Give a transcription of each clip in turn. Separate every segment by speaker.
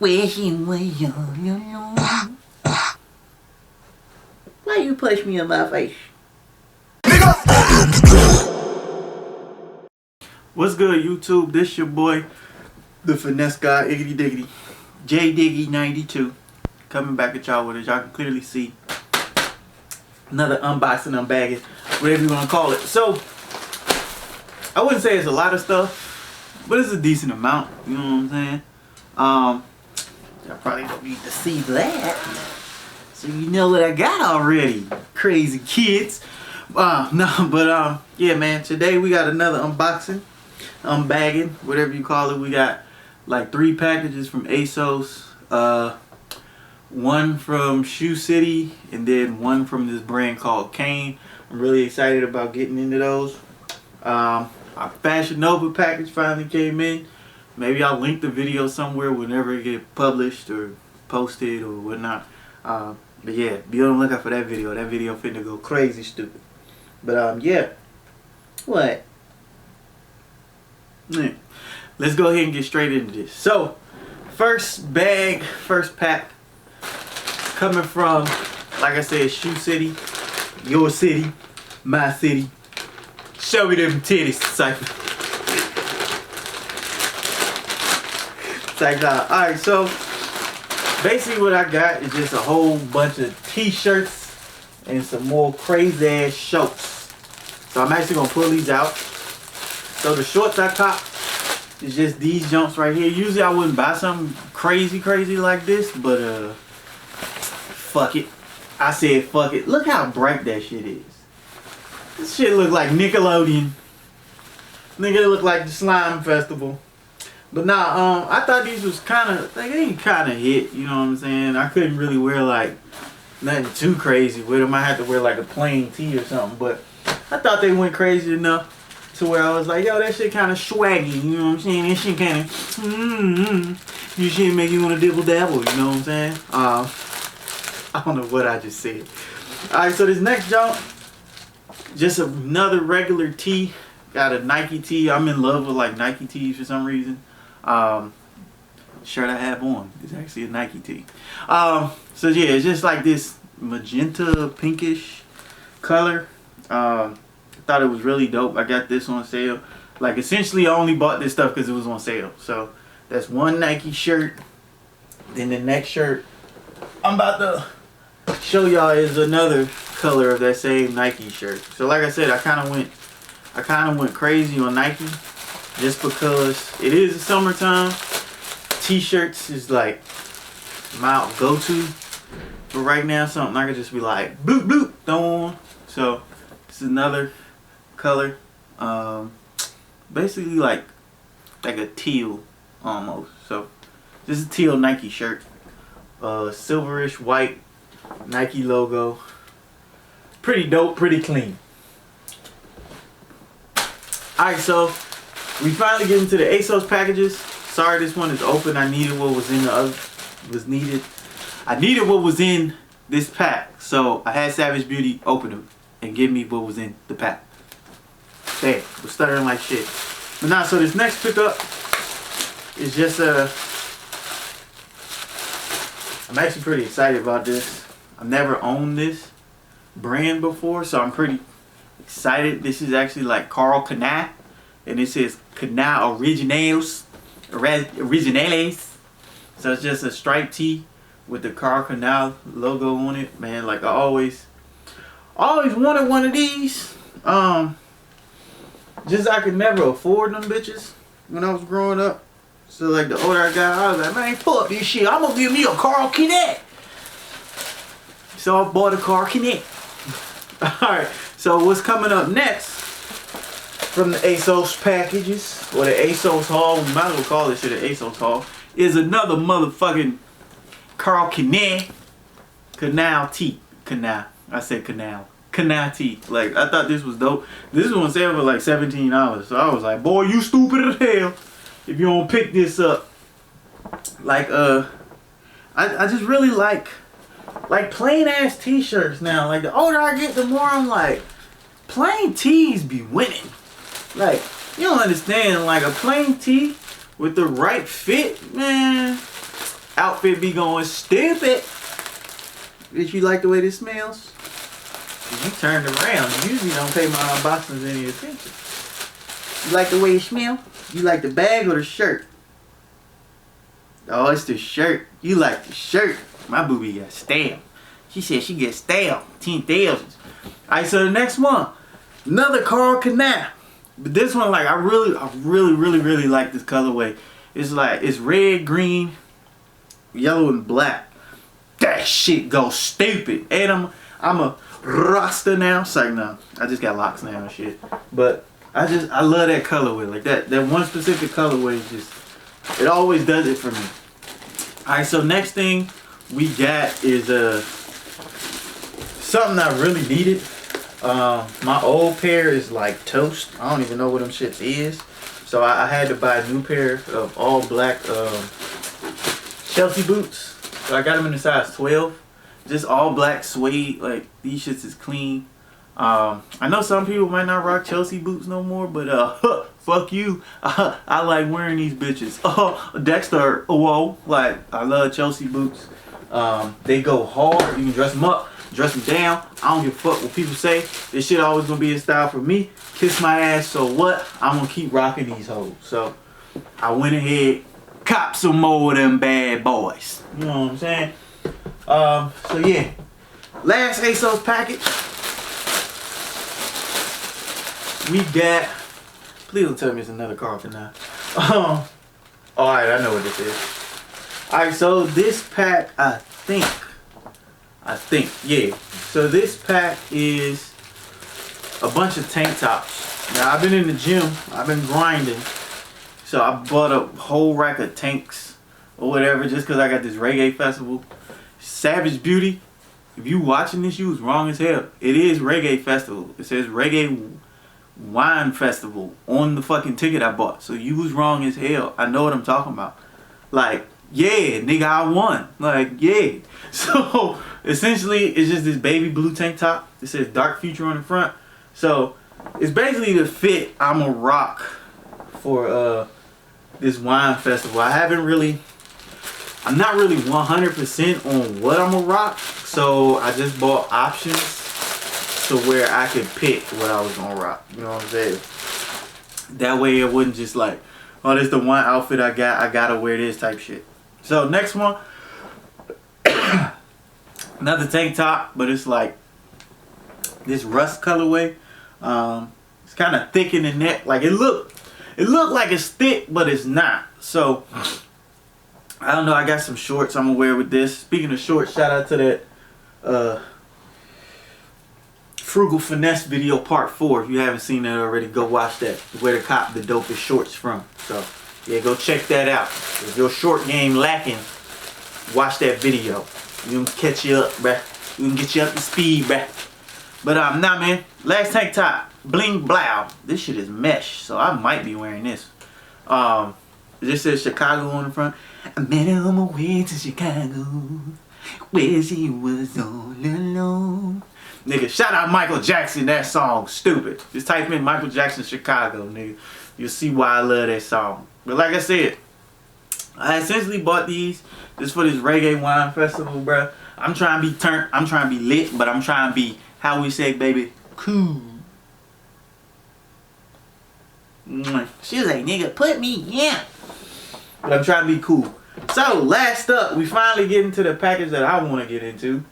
Speaker 1: Wishing we all alone. Why you push me in my face? What's good, YouTube? This your boy, the finesse guy, Iggity Diggity, J Diggy 92, coming back at y'all with it. Y'all can clearly see another unboxing, unbagging, whatever you want to call it. So, I wouldn't say it's a lot of stuff, but it's a decent amount. You know what I'm saying? Y'all probably don't need to see that, so you know what I got already, crazy kids. Yeah, man. Today we got another unboxing, unbagging, whatever you call it. We got like 3 packages from ASOS, one from Shoe City, and then one from this brand called Kane. I'm really excited about getting into those. Our Fashion Nova package finally came in. Maybe I'll link the video somewhere whenever it get published or posted or whatnot. But yeah, be on the lookout for that video. That video finna go crazy stupid. But yeah. What? Yeah. Let's go ahead and get straight into this. So, first bag, first pack, coming from, like I said, Shoe City, your city, my city. Show me them titties, cypher. Alright, so basically what I got is just a whole bunch of t-shirts and some more crazy ass shorts. So I'm actually gonna pull these out. So the shorts I cop is just these jumps right here. Usually I wouldn't buy something crazy like this, but fuck it. I said fuck it. Look how bright that shit is. This shit look like Nickelodeon. Nigga, it look like the Slime Festival. But nah, I thought these was they kinda hit, you know what I'm saying? I couldn't really wear like nothing too crazy with them. I had to wear like a plain tee or something, but I thought they went crazy enough to where I was like, yo, that shit kinda swaggy, you know what I'm saying? That shit kinda, you shit make you wanna dibble dabble, you know what I'm saying? I don't know what I just said. Alright, so this next jump, just another regular tee. Got a Nike tee. I'm in love with like Nike tees for some reason. Shirt I have on is actually a Nike tee. So yeah, it's just like this magenta pinkish color. I thought it was really dope. I got this on sale. Like essentially I only bought this stuff because it was on sale. So that's one Nike shirt. Then the next shirt I'm about to show y'all is another color of that same Nike shirt. So like I said, I kind of went crazy on Nike just because it is the summertime. T-shirts is like my go-to for right now. Something I could just be like bloop bloop throw on. So this is another color, basically like a teal almost. So this is a teal Nike shirt, silverish white Nike logo. Pretty dope, pretty clean. Alright, so we finally get into the ASOS packages. Sorry this one is open. I needed what was in the other I needed what was in this pack. So I had Savage Beauty open them and give me what was in the pack. There, we're stuttering like shit. But now, so this next pickup is just I'm actually pretty excited about this. I've never owned this brand before, so I'm pretty excited. This is actually like Carl Canal, and it says Canal Originales. So it's just a striped tee with the Carl Canal logo on it. Man, like I always wanted one of these. Just I could never afford them bitches when I was growing up. So like the older I got, I was like, man, pull up this shit. I'm gonna give me a Carl Canal. So I bought a Carl Canal. Alright, so what's coming up next from the ASOS packages, or the ASOS haul, we might as well call this shit an ASOS haul, is another motherfucking Carl Canal tee. I said canal tee. Like, I thought this was dope. This was on sale for like $17. So I was like, boy, you stupid as hell if you don't pick this up. Like, I just really like plain ass t-shirts now. Like the older I get, the more I'm like, plain tees be winning. Like, you don't understand, like a plain tee with the right fit, man, outfit be going stupid. Did you like the way this smells? You turned around. You usually don't pay my unboxings any attention. You like the way it smells? You like the bag or the shirt? Oh, it's the shirt. You like the shirt. My booby got stale. She said she gets stale. 10,000. Alright, so the next one. Another Carl Canal. But this one, like, I really like this colorway. It's like, it's red, green, yellow, and black. That shit goes stupid. And I'm a Rasta now. It's like, no, I just got locks now and shit. But I love that colorway. Like that one specific colorway just, it always does it for me. Alright, so next thing we got is something I really needed. My old pair is like toast. I don't even know what them shits is. So I had to buy a new pair of all black Chelsea boots. So I got them in the size 12. Just all black suede. Like, these shits is clean. I know some people might not rock Chelsea boots no more, but fuck you. I like wearing these bitches. Dexter, whoa. Like, I love Chelsea boots. They go hard. You can dress them up, dress them down. I don't give a fuck what people say. This shit always gonna be in style for me. Kiss my ass, so what? I'm gonna keep rocking these hoes. So I went ahead, cop some more of them bad boys. You know what I'm saying? So yeah. Last ASOS package. We got, please don't tell me it's another card for now. Alright, I know what this is. Alright, so this pack, I think, yeah. So this pack is a bunch of tank tops. Now, I've been in the gym, I've been grinding. So I bought a whole rack of tanks or whatever just because I got this reggae festival. Savage Beauty, if you watching this, you was wrong as hell. It is reggae festival. It says reggae wine festival on the fucking ticket I bought. So you was wrong as hell. I know what I'm talking about. Like, yeah, nigga, I won. Like, yeah. So essentially it's just this baby blue tank top. It says Dark Future on the front. So it's basically the fit I'm a rock for this wine festival. I'm not really 100% on what I'm a rock. So I just bought options to where I could pick what I was gonna rock. You know what I'm saying? That way it wouldn't just like, oh, this is the one outfit I gotta wear this type shit. So next one, another tank top, but it's like this rust colorway. It's kind of thick in the neck. Like it look like it's thick, but it's not. So I don't know. I got some shorts I'm gonna wear with this. Speaking of shorts, shout out to that Frugal Finesse video part 4. If you haven't seen that already, go watch that. Where to cop the dopest shorts from. So yeah, go check that out. If your short game lacking, watch that video. You can catch you up, bruh. We can get you up to speed, bruh. But nah, man. Last tank top, bling blow. This shit is mesh, so I might be wearing this. It just says Chicago on the front. I met her on my way to Chicago, where she was all alone. Nigga, shout out Michael Jackson, that song, stupid. Just type in Michael Jackson Chicago, nigga. You'll see why I love that song. But like I said, I essentially bought these just for this reggae wine festival, bro. I'm trying to be turned, I'm trying to be lit, but I'm trying to be, how we say, baby, cool. She was like, nigga, put me in. But I'm trying to be cool. So, last up, we finally get into the package that I want to get into.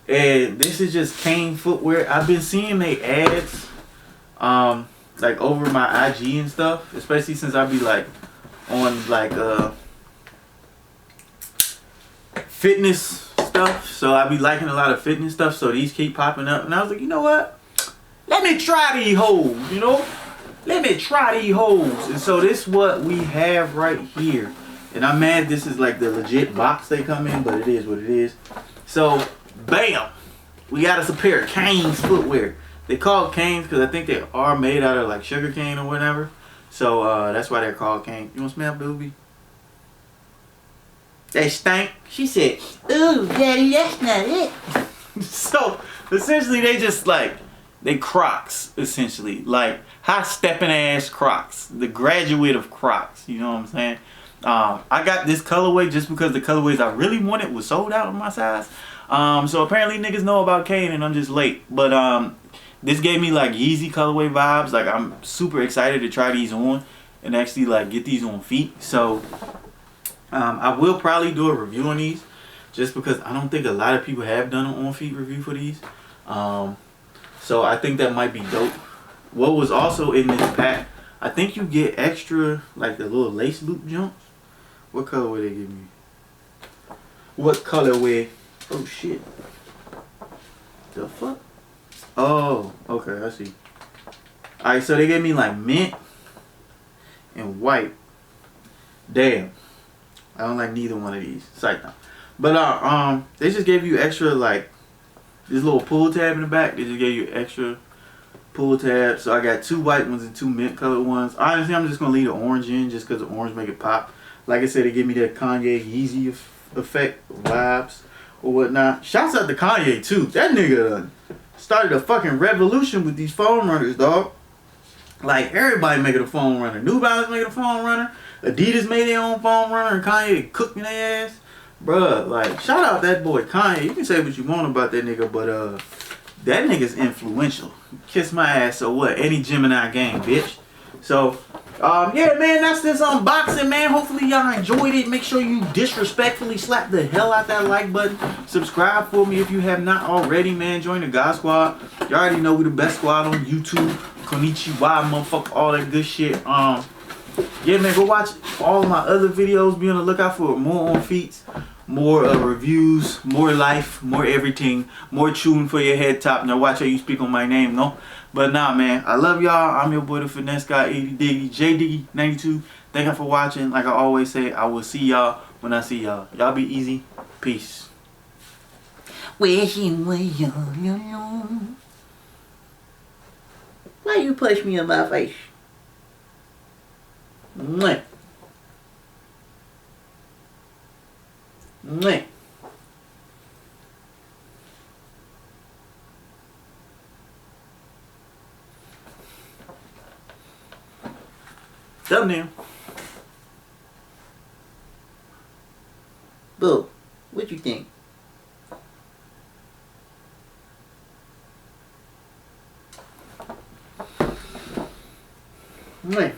Speaker 1: And this is just Kane footwear. I've been seeing they ads like over my IG and stuff, especially since I be like on like fitness stuff. So I be liking a lot of fitness stuff, so these keep popping up. And I was like, you know what? Let me try these hoes, you know? Let me try these hoes. And so this is what we have right here. And I'm mad this is like the legit box they come in, but it is what it is. So bam, we got us a pair of Kane's footwear. They call it Kane's because I think they are made out of like sugar cane or whatever. So that's why they're called Kane. You want to smell, booby? They stink. She said, ooh, daddy, that's not it. So essentially they just like, they Crocs, essentially. Like high stepping ass Crocs. The graduate of Crocs. You know what I'm saying? I got this colorway just because the colorways I really wanted was sold out in my size. So apparently niggas know about Kane and I'm just late. But this gave me like Yeezy colorway vibes. Like I'm super excited to try these on and actually like get these on feet. So I will probably do a review on these just because I don't think a lot of people have done an on feet review for these. So I think that might be dope. What was also in this pack, I think you get extra like the little lace loop jumps. What colorway they give me? What colorway? Oh shit. The fuck? Oh, okay, I see. Alright, so they gave me like mint and white. Damn. I don't like neither one of these. Psych now. But they just gave you extra like this little pull tab in the back. They just gave you extra pull tab. So I got 2 white ones and 2 mint colored ones. Honestly, I'm just gonna leave the orange in just because the orange make it pop. Like I said, it give me that Kanye Yeezy effect vibes or whatnot. Shouts out to Kanye too. That nigga started a fucking revolution with these foam runners, dog. Like everybody making a foam runner. New Balance making a foam runner. Adidas made their own foam runner and Kanye cooking their ass. Bruh, like shout out that boy Kanye. You can say what you want about that nigga, but that nigga's influential. Kiss my ass, so what? Any Gemini game, bitch. So yeah, man, that's this unboxing, man. Hopefully y'all enjoyed it. Make sure you disrespectfully slap the hell out that like button. Subscribe for me if you have not already, man. Join the God Squad. You already know we the best squad on YouTube. Konnichiwa, motherfucker, all that good shit. Yeah, man, go watch all of my other videos. Be on the lookout for more on feet, more reviews, more life, more everything, more chewing for your head top. Now watch how you speak on my name, no? But nah, man, I love y'all. I'm your boy, the Finesse Guy, 80 Diggy, J Diggy 92. Thank you for watching. Like I always say, I will see y'all when I see y'all. Y'all be easy. Peace. Why you push me in my face? Mwah. Mwah. Thumbnail. Boo, what you think? Mwah.